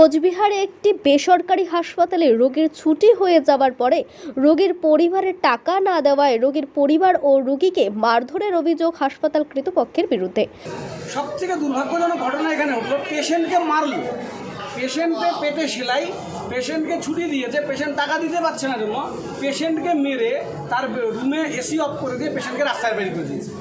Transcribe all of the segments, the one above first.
কোচবিহারে একটি বেসরকারি হাসপাতালে রোগীর ছুটি হয়ে যাওয়ার পরে রোগীর পরিবারের টাকা না দেওয়ায় রোগীর পরিবার ও রোগীকে মারধরের অভিযোগ হাসপাতাল কর্তৃপক্ষের বিরুদ্ধে। সবথেকে দুর্ভাগ্যজনক ঘটনা এখানে হলো, পেশেন্টকে মারলো, পেশেন্টের পেটে সেলাই, পেশেন্টকে ছুটি দিয়েছে, পেশেন্ট টাকা দিতে পারছে না জন্য পেশেন্টকে মেরে তার রুমে এসি অফ করে দিয়ে পেশেন্টকে রাস্তায় বের করে দিয়েছে।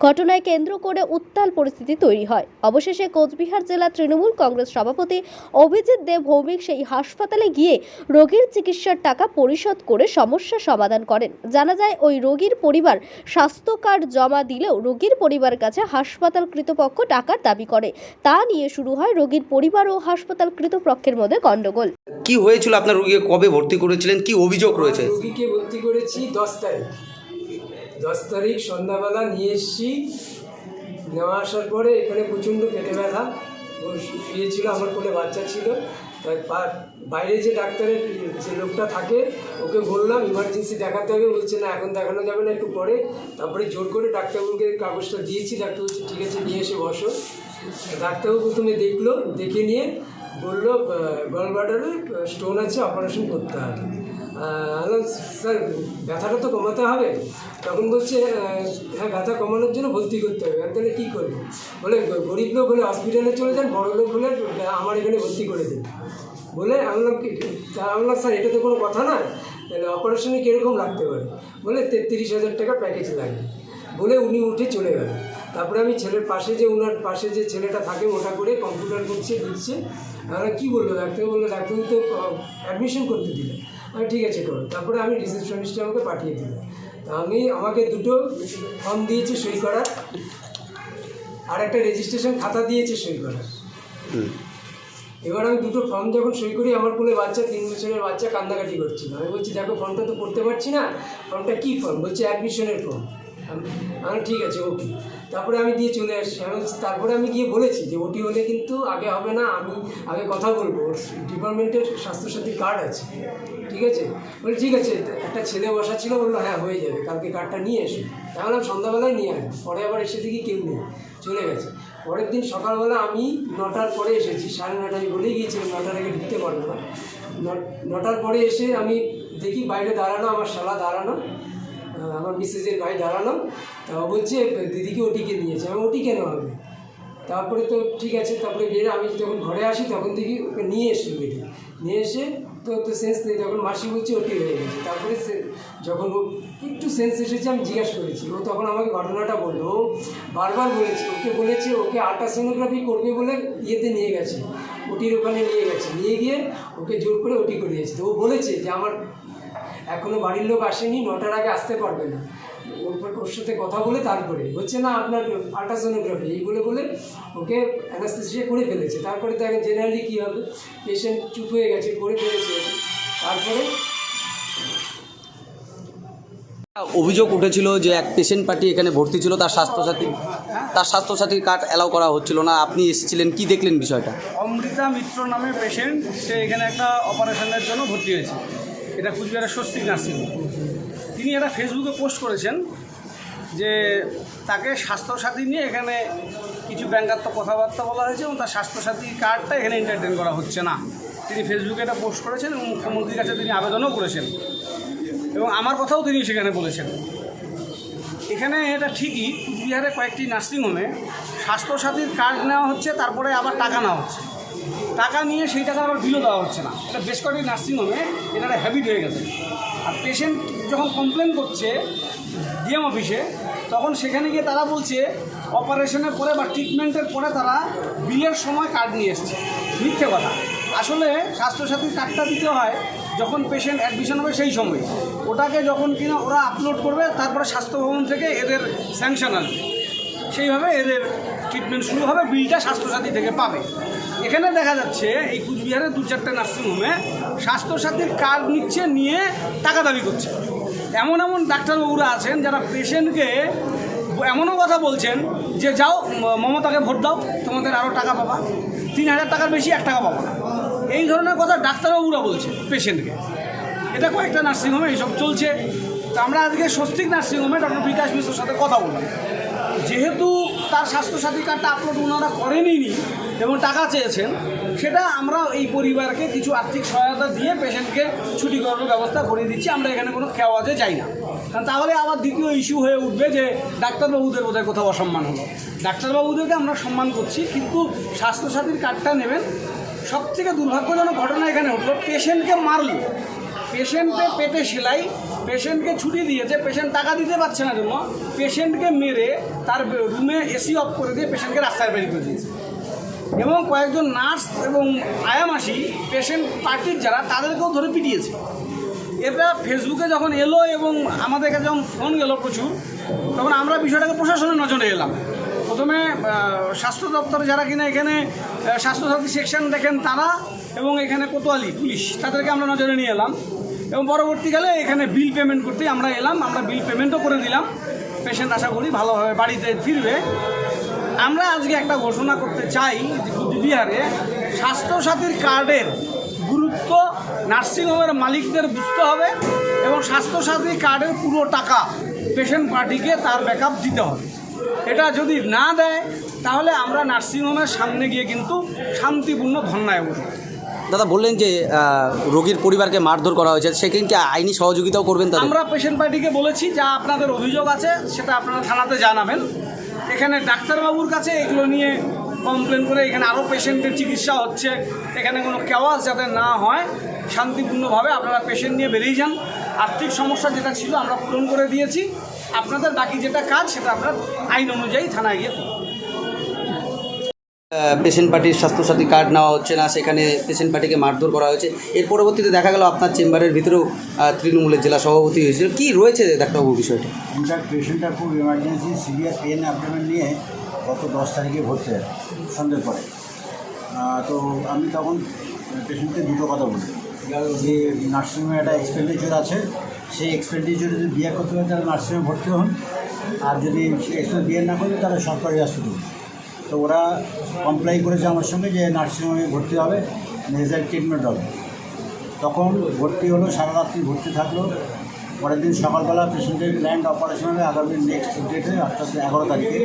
ঘটনায় কেন্দ্র করে উত্তাল পরিস্থিতি তৈরি হয়। অবশেষে কোচবিহার জেলা তৃণমূল কংগ্রেস সভাপতি অভিজিৎ দেব ভৌমিক সেই হাসপাতালে গিয়ে রোগীর চিকিৎসার টাকা পরিশোধ করে সমস্যা সমাধান করেন। জানা যায়, ওই রোগীর পরিবার স্বাস্থ্য কার্ড জমা দিলেও রোগীর পরিবারের কাছে হাসপাতাল কর্তৃপক্ষ টাকার দাবি করে। তা নিয়ে শুরু হয় রোগীর পরিবার ও হাসপাতাল কর্তৃপক্ষের মধ্যে গন্ডগোল। কি হয়েছিল? আপনার রোগীকে কবে ভর্তি করেছিলেন? কি অভিযোগ রয়েছে? রোগীকে ভর্তি করেছি 10 তারিখ সন্ধ্যাবেলা নিয়ে এসেছি। নেওয়া আসার পরে এখানে প্রচণ্ড পেটে ব্যথা, ও শুয়েছিল, আমার কোলে বাচ্চা ছিল। তাই বাইরে যে ডাক্তারের যে লোকটা থাকে ওকে বললাম ইমার্জেন্সি দেখাতে হবে, বলছে না এখন দেখানো যাবে না, একটু পরে। তারপরে জোর করে ডাক্তারবাবুকে কাগজটা দিয়েছি, ডাক্তার বলছে ঠিক আছে নিয়ে এসে বসো। ডাক্তারবাবু প্রথমে দেখলো, দেখে নিয়ে বললো গলব্লাডারে স্টোন আছে, অপারেশন করতে হবে। স্যার ব্যথাটা তো কমাতে হবে। তখন বলছে হ্যাঁ ব্যথা কমানোর জন্য ভর্তি করতে হবে। তাহলে কী করবো? বলে গরিব লোক হলে হসপিটালে চলে যান, বড় লোক হলে আমার এখানে ভর্তি করে দিন। বলে আমি বললাম স্যার এটা তো কোনো কথা নয়, তাহলে অপারেশনে কীরকম লাগতে পারে? বলে 33,000 টাকা প্যাকেজ লাগবে। বলে উনি উঠে চলে গেল। তারপরে আমি ছেলের পাশে যে ওনার পাশে যে ছেলেটা থাকে ওটা করে কম্পিউটার করছে দিচ্ছে। আমরা কী বললো? ডাক্তার বললো ডাক্তারবাবু তো অ্যাডমিশন করতে দিলেন। আমি ঠিক আছে করো। তারপরে আমি রিসেপশনিস্টে আমাকে পাঠিয়ে দিলাম। আমাকে দুটো ফর্ম দিয়েছে সই করার, আর একটা রেজিস্ট্রেশন খাতা দিয়েছে সই করার। এবার আমি দুটো ফর্ম যখন সই করি, আমার কোলে বাচ্চা 3 বছরের বাচ্চা কান্নাকাটি করছিল। আমি বলছি দেখো ফর্মটা তো পড়তে পারছি না, ফর্মটা কী ফর্ম? বলছে অ্যাডমিশনের ফর্ম। আমি ঠিক আছে ওকে। তারপরে আমি দিয়ে চলে আসছি। তারপরে আমি গিয়ে বলেছি যে ওটি হলে কিন্তু আগে হবে না, আমি আগে কথা বলবো, ডিপার্টমেন্টের স্বাস্থ্যসাথী কার্ড আছে, ঠিক আছে? বলে ঠিক আছে। একটা ছেলে বসা ছিল, বললো হ্যাঁ হয়ে যাবে, কালকে কার্ডটা নিয়ে এসো। তাহলে আমি সন্ধ্যাবেলায় নিয়ে আসবো। পরে আবার এসে দেখি কেউ নেই, চলে গেছে। পরের দিন সকালবেলা আমি 9টার পরে এসেছি, 9:30 আমি বলেই গিয়েছিলাম 9টার আগে ঢুকতে পারবো না। 9টার পরে এসে আমি দেখি বাইরে দাঁড়ানো, আমার শালা দাঁড়ানো, আমার মিসেসের ভাই দাঁড়ানো। তা বলছে দিদিকে ওটিকে নিয়েছে। আমি ওটি কেন হবে? তারপরে তো ঠিক আছে। তারপরে বেরে আমি যখন ঘরে আসি তখন দেখি ওকে নিয়ে এসে বেটে নিয়ে এসে তো সেন্স নেই। তখন মাসি বলছে ওটি হয়ে গেছে। তারপরে যখন ও একটু সেন্স এসেছে আমি জিজ্ঞাসা করেছি, ও তখন আমাকে ঘটনাটা বললো। ও বারবার বলেছে, ওকে বলেছে ওকে আল্ট্রাসোনোগ্রাফি করবে বলে ইয়েতে নিয়ে গেছে, ওটির ওখানে নিয়ে গেছে, নিয়ে গিয়ে ওকে জোর করে ওটি করিয়েছে। তো ও বলেছে যে আমার এখনও বাড়ির লোক আসেনি, 9টার আগে আসতে পারবে না। ওর সাথে কথা বলে তারপরে হচ্ছে না আপনার আল্ট্রাসোনোগ্রাফি এই বলে ওকে অ্যানাস্থেসিয়া করে ফেলেছে। তারপরে দেখেন জেনারেলি কী হবে, পেশেন্ট চুপ হয়ে গেছে, করে ফেলেছে। তারপরে অভিযোগ উঠেছিল যে এক পেশেন্ট পার্টি এখানে ভর্তি ছিল, তার স্বাস্থ্যসাথীর কার্ড অ্যালাউ করা হচ্ছিল না। আপনি এসেছিলেন, কি দেখলেন বিষয়টা? অমৃতা মিত্র নামে পেশেন্ট, সে এখানে একটা অপারেশনের জন্য ভর্তি হয়েছে। এটা কুচবিহারের স্বস্তিক নার্সিং। তিনি একটা ফেসবুকে পোস্ট করেছেন যে তাকে স্বাস্থ্যসাথী নিয়ে এখানে কিছু ব্যঙ্গাত্মক কথাবার্তা বলা হয়েছে এবং তার স্বাস্থ্যসাথী কার্ডটা এখানে এন্টারটেন করা হচ্ছে না। তিনি ফেসবুকে এটা পোস্ট করেছেন এবং মুখ্যমন্ত্রীর কাছে তিনি আবেদনও করেছেন এবং আমার কথাও তিনি সেখানে বলেছেন। এখানে এটা ঠিকই, কুচবিহারে কয়েকটি নার্সিংহোমে স্বাস্থ্যসাথীর কার্ড নেওয়া হচ্ছে, তারপরে আবার টাকা নেওয়া হচ্ছে। টাকা নিয়ে সেই টাকা আবার বিলও দেওয়া হচ্ছে না। এটা বেশ কয়েকটি নার্সিংহোমে এটা একটা হ্যাবিট হয়ে গেছে। আর পেশেন্ট যখন কমপ্লেন করছে ডিএম অফিসে, তখন সেখানে গিয়ে তারা বলছে অপারেশনের পরে বা ট্রিটমেন্টের পরে তারা বিলের সময় কার্ড নিয়ে এসছে। মিথ্যে কথা। আসলে স্বাস্থ্যসাথীর কার্ডটা দিতে হয় যখন পেশেন্ট অ্যাডমিশন হবে সেই সময়। ওটাকে যখন কিনা ওরা আপলোড করবে, তারপরে স্বাস্থ্য ভবন থেকে এদের স্যাংশন আসবে, সেইভাবে এদের ট্রিটমেন্ট শুরু হবে, বিলটা স্বাস্থ্যসাথী থেকে পাবে। এখানে দেখা যাচ্ছে এই কুচবিহারের 2-4টে নার্সিংহোমে স্বাস্থ্যসাথীর কার্ড নিচ্ছে, নিয়ে টাকা দাবি করছে। এমন ডাক্তারবাবুরা আছেন যারা পেশেন্টকে এমনও কথা বলছেন যে যাও মমতাকে ভোট দাও, তোমাদের আরও টাকা পাবা, 3,000 টাকার বেশি 1 টাকা পাবা। এই ধরনের কথা ডাক্তারবাবুরা বলছে পেশেন্টকে। এটা কয়েকটা নার্সিংহোমে এইসব চলছে। তো আমরা আজকে স্বস্তিক নার্সিংহোমে ডক্টর বিকাশ মিশ্রের সাথে কথা বললাম। যেহেতু তার স্বাস্থ্যসাথী কার্ডটা আপলোড ওনারা করেনইনি এবং টাকা চেয়েছেন, সেটা আমরা এই পরিবারকে কিছু আর্থিক সহায়তা দিয়ে পেশেন্টকে ছুটি করানোর ব্যবস্থা করে দিচ্ছি। আমরা এখানে কোনো খেওয়াজে যাই না, কারণ তাহলে আবার দ্বিতীয় ইস্যু হয়ে উঠবে যে ডাক্তারবাবুদের বোধহয় কোথাও অসম্মান হলো। ডাক্তারবাবুদেরকে আমরা সম্মান করছি, কিন্তু স্বাস্থ্যসাথীর কার্ডটা নেবেন। সবথেকে দুর্ভাগ্যজনক ঘটনা এখানে হলো, পেশেন্টকে মারলো, পেশেন্টের পেটে সেলাই, পেশেন্টকে ছুটি দিয়েছে, পেশেন্ট টাকা দিতে পারছে না জন্য পেশেন্টকে মেরে তার রুমে এসি অফ করে দিয়ে পেশেন্টকে রাস্তায় বেরিয়ে করে দিয়েছে। এবং কয়েকজন নার্স এবং আয়ামাসি পেশেন্ট পার্টির যারা, তাদেরকেও ধরে পিটিয়েছে। এটা ফেসবুকে যখন এলো এবং আমাদের কাছে যখন ফোন গেল প্রচুর, তখন আমরা বিষয়টাকে প্রশাসনের নজরে এলাম। প্রথমে স্বাস্থ্য দপ্তরে যারা কিনা এখানে স্বাস্থ্যসাথী সেকশন দেখেন তারা, এবং এখানে কোতোয়ালি পুলিশ, তাদেরকে আমরা নজরে নিয়ে এলাম। এবং পরবর্তীকালে এখানে বিল পেমেন্ট করতেই আমরা এলাম, আমরা বিল পেমেন্টও করে দিলাম। পেশেন্ট আশা করি ভালোভাবে বাড়িতে ফিরবে। আমরা আজকে একটা ঘোষণা করতে চাই যে কুচবিহারে স্বাস্থ্যসাথীর কার্ডের গুরুত্ব নার্সিংহোমের মালিকদের বুঝতে হবে, এবং স্বাস্থ্যসাথী কার্ডের পুরো টাকা পেশেন্ট পার্টিকে তার ব্যাকআপ দিতে হবে। এটা যদি না দেয় তাহলে আমরা নার্সিংহোমের সামনে গিয়ে কিন্তু শান্তিপূর্ণ ধর্নায় বসব। দাদা বললেন যে রোগীর পরিবারকে মারধর করা হয়েছে, সেখানে কি আইনি সহযোগিতাও করবেন তাদের? আমরা পেশেন্ট পার্টিকে বলেছি, যা আপনাদের অভিযোগ আছে সেটা আপনারা থানাতে জানাবেন। এখানে ডাক্তারবাবুর কাছে এগুলো নিয়ে কমপ্লেন করে এখানে আরও পেশেন্টের চিকিৎসা হচ্ছে, এখানে কোনো কেওয়াস যাতে না হয়, শান্তিপূর্ণভাবে আপনারা পেশেন্ট নিয়ে বেরিয়ে যান। আর্থিক সমস্যা যেটা ছিল আমরা পূরণ করে দিয়েছি, আপনাদের বাকি যেটা কাজ সেটা আপনারা আইন অনুযায়ী থানায় গিয়ে করুন। পেশেন্ট পার্টির স্বাস্থ্যসাথী কার্ড নেওয়া হচ্ছে না, সেখানে পেশেন্ট পার্টিকে মারধর করা হয়েছে। এর পরবর্তীতে দেখা গেল আপনার চেম্বারের ভিতরেও তৃণমূলের জেলা সভাপতি হয়েছিল। কি রয়েছে ডাক্তারবাবু বিষয়টা? ইনফ্যাক্ট পেশেন্টটা খুব এমার্জেন্সি সিভিয়ার পেন অ্যাবডোমেন নিয়ে গত 10 তারিখে ভর্তি হয় সন্ধ্যের পরে। তো আমি তখন পেশেন্টকে দুটো কথা বলি যে নার্সিংহোমে একটা এক্সপেন্ডিচার আছে, সেই এক্সপেন্ডিচার যদি বিয়ে করতে হয় তাহলে নার্সিংহোমে ভর্তি হন, আর যদি এক্সপেন্স বিয়ে না করে তাহলে সরকারি হসপিটাল। তো ওরা কমপ্লাই করেছে আমার সঙ্গে যে নার্সিংহোমে ভর্তি হবে, নেজাল ট্রিটমেন্ট হবে। তখন ভর্তি হলো, সারা রাত্রি ভর্তি থাকলো। পরের দিন সকালবেলা পেশেন্টের প্ল্যান্ড অপারেশন হবে আগামী নেক্সট ডেটে, অর্থাৎ 11 তারিখে।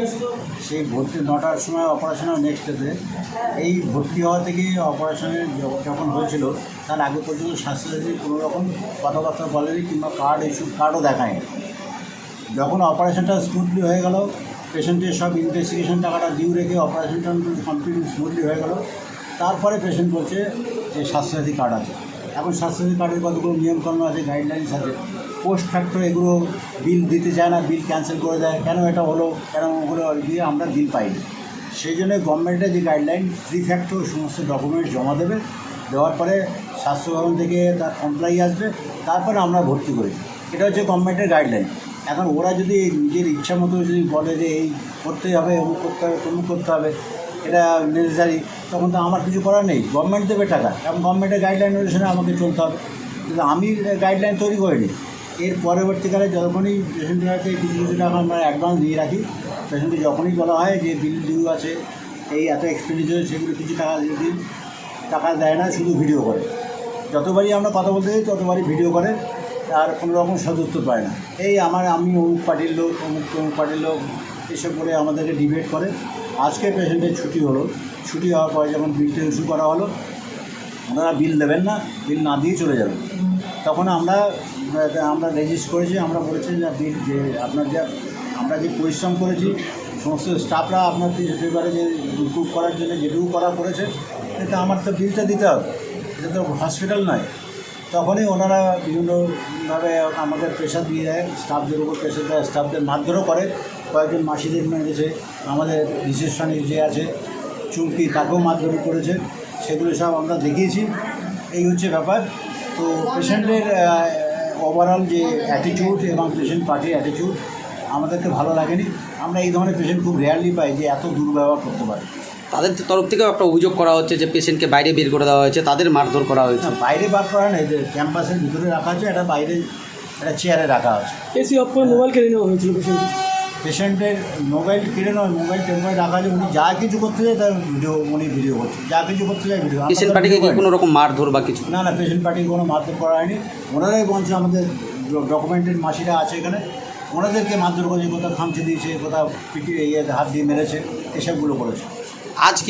সেই ভর্তি 9টার সময় অপারেশন হবে নেক্সট ডেটে। এই ভর্তি হওয়া থেকে অপারেশনের যখন হয়েছিল তার আগে পর্যন্ত স্বাস্থ্যসাথী কোনো রকম কথাবার্তা বলেনি, কিংবা কার্ডও দেখায়নি। যখন অপারেশনটা স্মুথলি হয়ে গেল, পেশেন্টের সব ইনভেস্টিগেশন টাকাটা ডিউ রেখে অপারেশনটা কমপ্লিট স্মুথলি হয়ে গেল, তারপরে পেশেন্ট বলছে যে স্বাস্থ্যসাথী কার্ড আছে। এখন স্বাস্থ্যসাথী কার্ডের কতগুলো নিয়মকানুন আছে, গাইডলাইন্স আছে। পোস্ট ফ্যাক্টর এগুলো বিল দিতে চায় না, বিল ক্যান্সেল করে দেয়। কেন এটা হলো, কেন ওগুলো দিয়ে আমরা বিল পাইনি। সেই জন্য গভর্নমেন্টের যে গাইডলাইন, 3 ফ্যাক্টর সমস্ত ডকুমেন্টস জমা দেবে, দেওয়ার পরে স্বাস্থ্যভবন থেকে তার কমপ্লাই আসবে, তারপরে আমরা ভর্তি করি। এটা হচ্ছে গভর্নমেন্টের গাইডলাইন। এখন ওরা যদি নিজের ইচ্ছা মতো যদি বলে যে এই করতে হবে, অমুক করতে হবে, তমুক করতে হবে, এটা নেসেসারি, তখন তো আমার কিছু করার নেই। গভর্নমেন্ট দেবে টাকা, এবং গভর্নমেন্টের গাইডলাইন অনুসারে আমাকে চলতে হবে। কিন্তু আমি গাইডলাইন তৈরি করিনি। এর পরবর্তীকালে যখনই পেশেন্টের হাতে কিছু কিছু টাকা আমরা অ্যাডভান্স দিয়ে রাখি, পেশেন্টকে যখনই বলা হয় যে বিল ডিউ আছে, এই এত এক্সপেন্ডিচার, সেগুলো কিছু টাকা দিয়ে টাকা দেয় না, শুধু ভিডিও করে। যতবারই আমরা কথা বলতে যাই ততবারই ভিডিও করে, আর কোনো রকম সদুত্তর পায় না। এই আমি অমুক পার্টির লোক, অমুক পার্টির লোক, এসব করে আমাদেরকে ডিবেট করে। আজকে পেশেন্টের ছুটি হলো, ছুটি হওয়ার পরে যখন বিলটা ইস্যু করা হলো, ওনারা বিল দেবেন না, বিল না দিয়ে চলে যাবেন। তখন আমরা রেজিস্ট করেছি, আমরা বলেছি যে বিল যে আমরা যে পরিশ্রম করেছি, সমস্ত স্টাফরা আপনার পেপারে যে ইমপ্রুভ করার জন্য যেটুকু করেছে, এটা আমার তো বিলটা দিতে হবে, এটা তো হসপিটাল নয়। তখনই ওনারা বিভিন্নভাবে আমাদের প্রেশার দিয়ে দেয়, স্টাফদের উপর প্রেশার দেয়, স্টাফদের মারধরও করে। কয়েকজন মাসিদের মেরেছে, আমাদের রিসেপশনে যে আছে চুমকি, তাকেও মারধর করেছে। সেগুলো সব আমরা দেখিয়েছি। এই হচ্ছে ব্যাপার। তো পেশেন্টের ওভারঅল যে অ্যাটিটিউড এবং পেশেন্ট পার্টির অ্যাটিটিউড আমাদেরকে ভালো লাগেনি। আমরা এই ধরনের পেশেন্ট খুব রেয়ারলি পাই যে এত দুর্ব্যবহার করতে পারে। তাদের তরফ থেকেও একটা অভিযোগ করা হচ্ছে যে পেশেন্টকে বাইরে বের করে দেওয়া হয়েছে, তাদের মারধর করা হয়েছে। বাইরে বার করা নেই, যে ক্যাম্পাসের ভিতরে রাখা আছে, এটা বাইরে একটা চেয়ারে রাখা আছে। এসি অফ করে মোবাইল কেড়ে নেওয়া হয়েছিল পেশেন্টের মোবাইল কেড়ে নয়, মোবাইল টেম্পারে রাখা আছে। উনি যা কিছু করতে যায় তার ভিডিও করছে, যা কিছু করতে যায় ভিডিও। পেশেন্ট পার্টিকে কি কোনো রকম মারধর বা কিছু? না, পেশেন্ট পার্টিকে কোনো মারধর করা হয়নি। ওনারাই বলছে, আমাদের ডকুমেন্টেড মাসিরা আছে এখানে, ওনাদেরকে মারধর করেছে, কোথাও খামচে দিয়েছে, কোথাও পিটিয়ে হাত দিয়ে মেরেছে, এসবগুলো করেছে। আজ কি